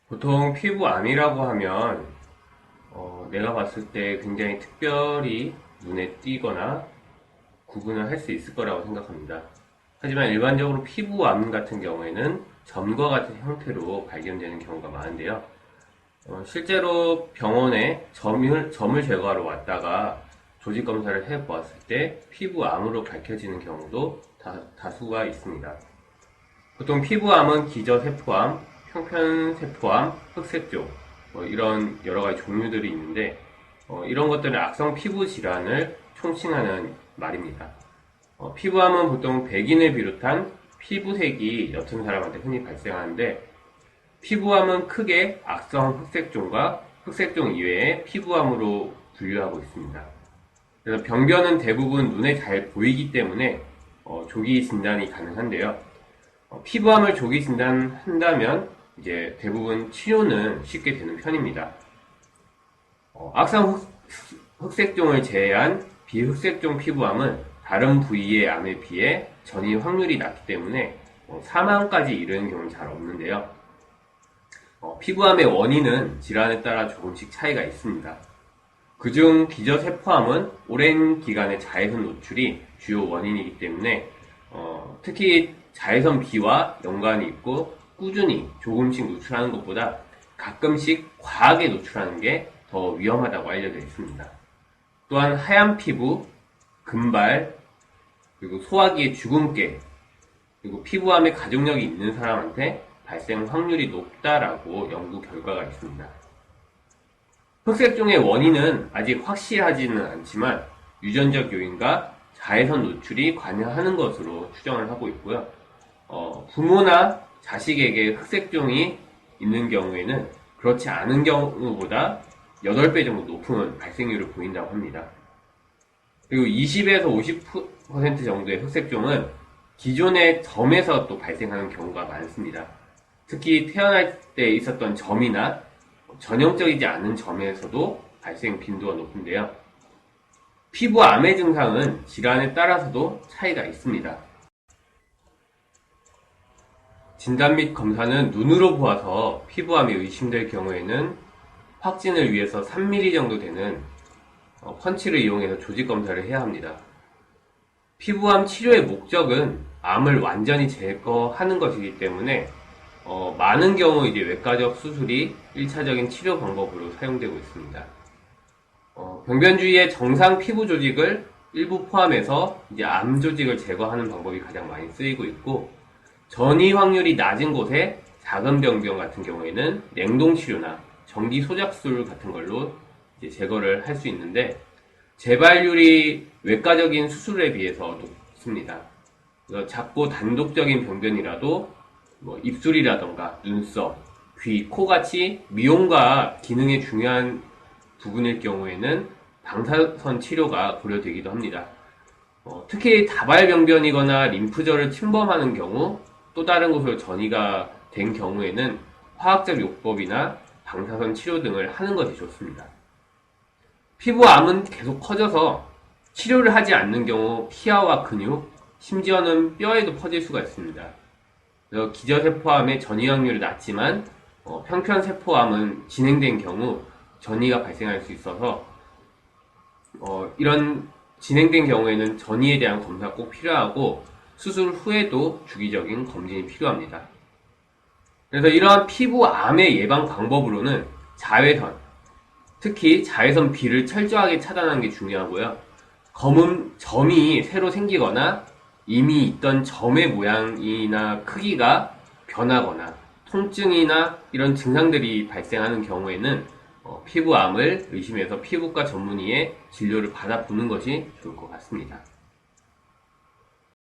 보통 피부암이라고 하면 내가 봤을 때 굉장히 특별히 눈에 띄거나 구분을 할 수 있을 거라고 생각합니다. 하지만 일반적으로 피부암 같은 경우에는 점과 같은 형태로 발견되는 경우가 많은데요. 실제로 병원에 점을 제거하러 왔다가 조직 검사를 해보았을 때 피부암으로 밝혀지는 경우도 다수가 있습니다. 보통 피부암은 기저세포암, 평편세포암, 흑색종 이런 여러 가지 종류들이 있는데 이런 것들은 악성 피부 질환을 총칭하는 말입니다. 피부암은 보통 백인을 비롯한 피부색이 옅은 사람한테 흔히 발생하는데 피부암은 크게 악성 흑색종과 흑색종 이외의 피부암으로 분류하고 있습니다. 그래서 병변은 대부분 눈에 잘 보이기 때문에 조기 진단이 가능한데요. 피부암을 조기 진단한다면 이제 대부분 치료는 쉽게 되는 편입니다. 악성 흑색종을 제외한 비흑색종 피부암은 다른 부위의 암에 비해 전이 확률이 낮기 때문에 사망까지 이르는 경우는 잘 없는데요. 피부암의 원인은 질환에 따라 조금씩 차이가 있습니다. 그중 기저세포암은 오랜 기간의 자외선 노출이 주요 원인이기 때문에 특히 자외선 B와 연관이 있고 꾸준히 조금씩 노출하는 것보다 가끔씩 과하게 노출하는 게 더 위험하다고 알려져 있습니다. 또한 하얀 피부, 금발, 그리고 소화기의 주근깨, 그리고 피부암에 가족력이 있는 사람한테 발생 확률이 높다라고 연구 결과가 있습니다. 흑색종의 원인은 아직 확실하지는 않지만 유전적 요인과 자외선 노출이 관여하는 것으로 추정을 하고 있고요. 부모나 자식에게 흑색종이 있는 경우에는 그렇지 않은 경우보다 8배 정도 높은 발생률을 보인다고 합니다. 그리고 20에서 50% 정도의 흑색종은 기존의 점에서 또 발생하는 경우가 많습니다. 특히 태어날 때 있었던 점이나 전형적이지 않은 점에서도 발생 빈도가 높은데요. 피부암의 증상은 질환에 따라서도 차이가 있습니다. 진단 및 검사는 눈으로 보아서 피부암이 의심될 경우에는 확진을 위해서 3mm 정도 되는 펀치를 이용해서 조직 검사를 해야 합니다. 피부암 치료의 목적은 암을 완전히 제거하는 것이기 때문에 많은 경우 이제 외과적 수술이 1차적인 치료 방법으로 사용되고 있습니다. 병변 주위의 정상 피부 조직을 일부 포함해서 이제 암 조직을 제거하는 방법이 가장 많이 쓰이고 있고, 전이 확률이 낮은 곳에 작은 병변 같은 경우에는 냉동 치료나 전기 소작술 같은 걸로 이제 제거를 할 수 있는데, 재발률이 외과적인 수술에 비해서 높습니다. 작고 단독적인 병변이라도 입술이라던가 눈썹, 귀, 코같이 미용과 기능에 중요한 부분일 경우에는 방사선 치료가 고려되기도 합니다. 특히 다발병변이거나 림프절을 침범하는 경우, 또 다른 곳으로 전이가 된 경우에는 화학적 요법이나 방사선 치료 등을 하는 것이 좋습니다. 피부암은 계속 커져서 치료를 하지 않는 경우 피하와 근육, 심지어는 뼈에도 퍼질 수가 있습니다. 그래서 기저세포암의 전이 확률이 낮지만 평편세포암은 진행된 경우 전이가 발생할 수 있어서 이런 진행된 경우에는 전이에 대한 검사가 꼭 필요하고 수술 후에도 주기적인 검진이 필요합니다. 그래서 이러한 피부암의 예방 방법으로는 자외선, 특히 자외선 B를 철저하게 차단하는 게 중요하고요. 검은 점이 새로 생기거나 이미 있던 점의 모양이나 크기가 변하거나 통증이나 이런 증상들이 발생하는 경우에는 피부암을 의심해서 피부과 전문의의 진료를 받아보는 것이 좋을 것 같습니다.